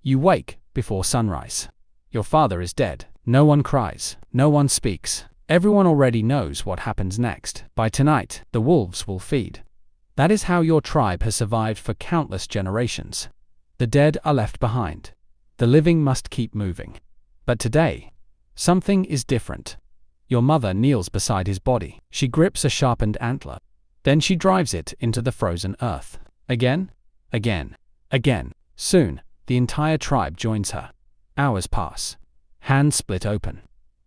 You wake before sunrise. Your father is dead. No one cries. No one speaks. Everyone already knows what happens next. By tonight, the wolves will feed. That is how your tribe has survived for countless generations. The dead are left behind. The living must keep moving. But today, something is different. Your mother kneels beside his body. She grips a sharpened antler. Then she drives it into the frozen earth. Again, again, again. Soon, the entire tribe joins her. Hours pass. Hands split open.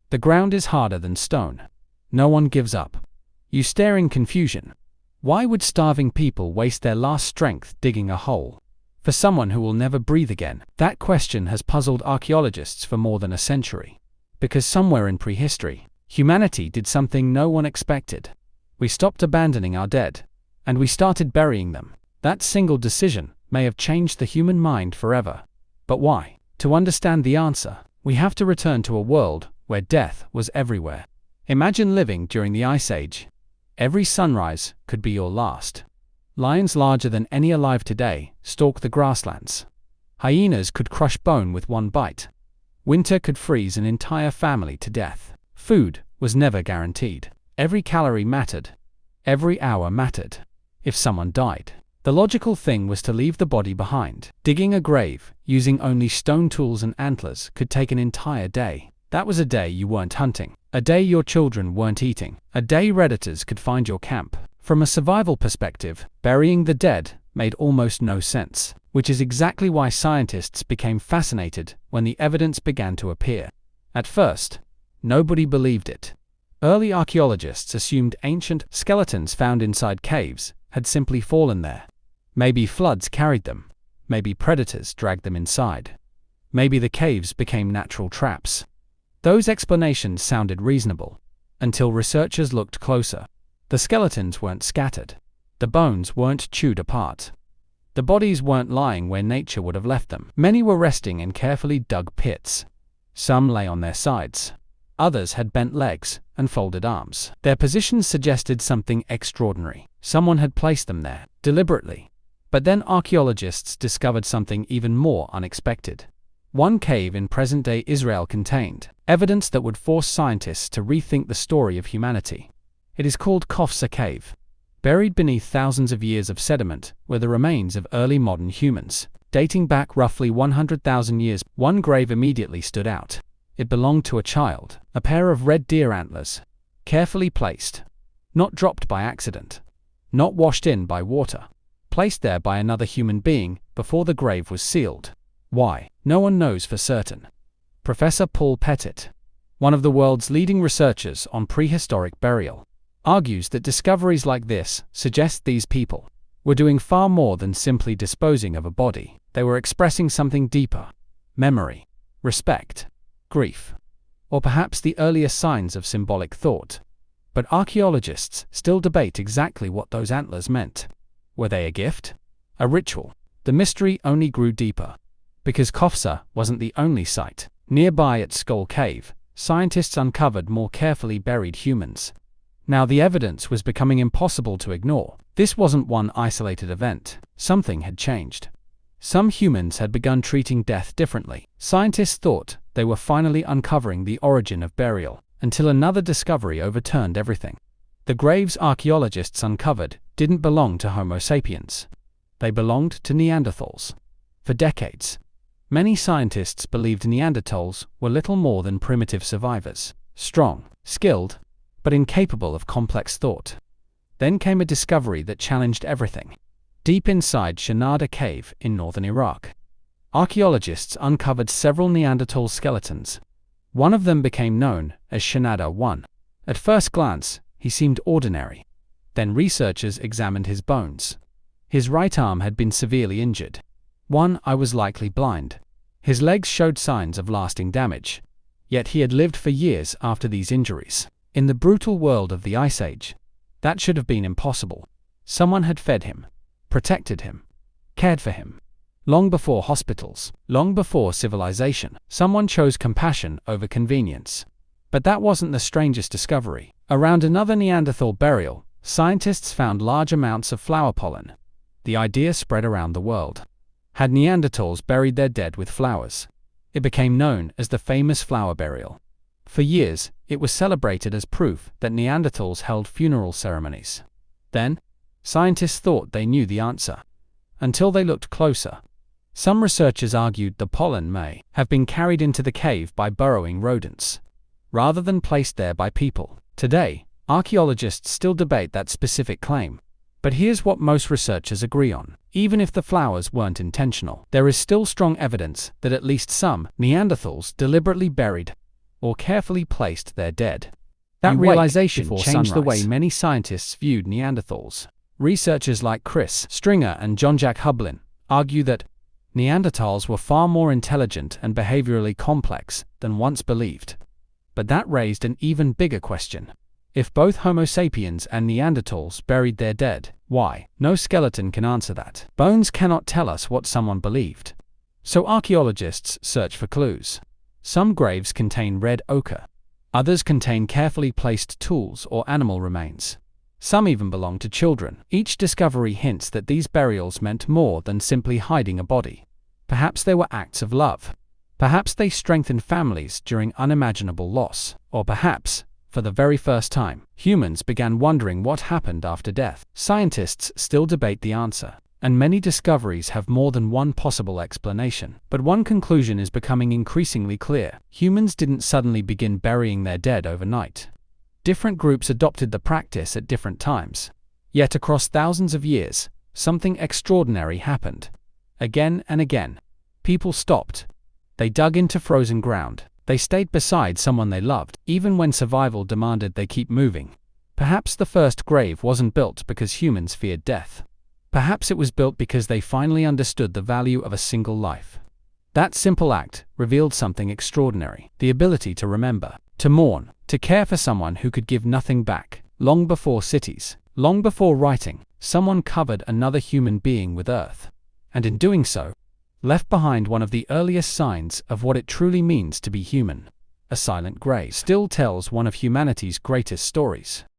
The ground is harder than stone. No one gives up. You stare in confusion. Why would starving people waste their last strength digging a hole for someone who will never breathe again? That question has puzzled archaeologists for more than a century. Because somewhere in prehistory, humanity did something no one expected. We stopped abandoning our dead, and we started burying them. That single decision may have changed the human mind forever. But why? To understand the answer, we have to return to a world where death was everywhere. Imagine living during the Ice Age. Every sunrise could be your last. Lions larger than any alive today stalk the grasslands. Hyenas could crush bone with one bite. Winter could freeze an entire family to death. Food was never guaranteed. Every calorie mattered. Every hour mattered. If someone died, the logical thing was to leave the body behind. Digging a grave, using only stone tools and antlers, could take an entire day. That was a day you weren't hunting. A day your children weren't eating. A day predators could find your camp. From a survival perspective, burying the dead made almost no sense, which is exactly why scientists became fascinated when the evidence began to appear. At first, nobody believed it. Early archaeologists assumed ancient skeletons found inside caves had simply fallen there. Maybe floods carried them. Maybe predators dragged them inside. Maybe the caves became natural traps. Those explanations sounded reasonable, until researchers looked closer. The skeletons weren't scattered. The bones weren't chewed apart. The bodies weren't lying where nature would have left them. Many were resting in carefully dug pits. Some lay on their sides. Others had bent legs and folded arms. Their positions suggested something extraordinary. Someone had placed them there, deliberately. But then archaeologists discovered something even more unexpected. One cave in present-day Israel contained evidence that would force scientists to rethink the story of humanity. It is called Qafzeh Cave. Buried beneath thousands of years of sediment were the remains of early modern humans, dating back roughly 100,000 years. One grave immediately stood out. It belonged to a child, a pair of red deer antlers, carefully placed, not dropped by accident, not washed in by water, placed there by another human being before the grave was sealed. Why? No one knows for certain. Professor Paul Pettitt, one of the world's leading researchers on prehistoric burial, argues that discoveries like this suggest these people were doing far more than simply disposing of a body. They were expressing something deeper: memory, respect, grief, or perhaps the earliest signs of symbolic thought. But archaeologists still debate exactly what those antlers meant. Were they a gift? A ritual? The mystery only grew deeper. Because Qafzeh wasn't the only site. Nearby at Skhul Cave, scientists uncovered more carefully buried humans. Now the evidence was becoming impossible to ignore. This wasn't one isolated event. Something had changed. Some humans had begun treating death differently. Scientists thought they were finally uncovering the origin of burial, until another discovery overturned everything. The graves archaeologists uncovered didn't belong to Homo sapiens. They belonged to Neanderthals. For decades, many scientists believed Neanderthals were little more than primitive survivors, strong, skilled, but incapable of complex thought. Then came a discovery that challenged everything. Deep inside Shanidar Cave in northern Iraq, archaeologists uncovered several Neanderthal skeletons. One of them became known as Shanidar I. At first glance, he seemed ordinary. Then researchers examined his bones. His right arm had been severely injured. One eye was likely blind. His legs showed signs of lasting damage. Yet he had lived for years after these injuries. In the brutal world of the Ice Age, that should have been impossible. Someone had fed him, protected him, cared for him. Long before hospitals, long before civilization, someone chose compassion over convenience. But that wasn't the strangest discovery. Around another Neanderthal burial, scientists found large amounts of flower pollen. The idea spread around the world. had Neanderthals buried their dead with flowers. It became known as the famous flower burial. For years, it was celebrated as proof that Neanderthals held funeral ceremonies. Then, scientists thought they knew the answer, until they looked closer. Some researchers argued the pollen may have been carried into the cave by burrowing rodents, rather than placed there by people. Today, archaeologists still debate that specific claim. But here's what most researchers agree on. Even if the flowers weren't intentional, there is still strong evidence that at least some Neanderthals deliberately buried or carefully placed their dead. That realization changed the way many scientists viewed Neanderthals. Researchers like Chris Stringer and Jean-Jacques Hublin argue that Neanderthals were far more intelligent and behaviorally complex than once believed. But that raised an even bigger question. If both Homo sapiens and Neanderthals buried their dead, why? No skeleton can answer that. Bones cannot tell us what someone believed. So archaeologists search for clues. Some graves contain red ochre. Others contain carefully placed tools or animal remains. Some even belong to children. Each discovery hints that these burials meant more than simply hiding a body. Perhaps they were acts of love. Perhaps they strengthened families during unimaginable loss. Or perhaps, for the very first time, humans began wondering what happened after death. Scientists still debate the answer, and many discoveries have more than one possible explanation. But one conclusion is becoming increasingly clear. Humans didn't suddenly begin burying their dead overnight. Different groups adopted the practice at different times. Yet across thousands of years, something extraordinary happened. Again and again, people stopped. They dug into frozen ground. They stayed beside someone they loved, even when survival demanded they keep moving. Perhaps the first grave wasn't built because humans feared death. Perhaps it was built because they finally understood the value of a single life. That simple act revealed something extraordinary: the ability to remember, to mourn, to care for someone who could give nothing back. Long before cities, long before writing, someone covered another human being with earth. And in doing so, left behind one of the earliest signs of what it truly means to be human. A silent grave still tells one of humanity's greatest stories.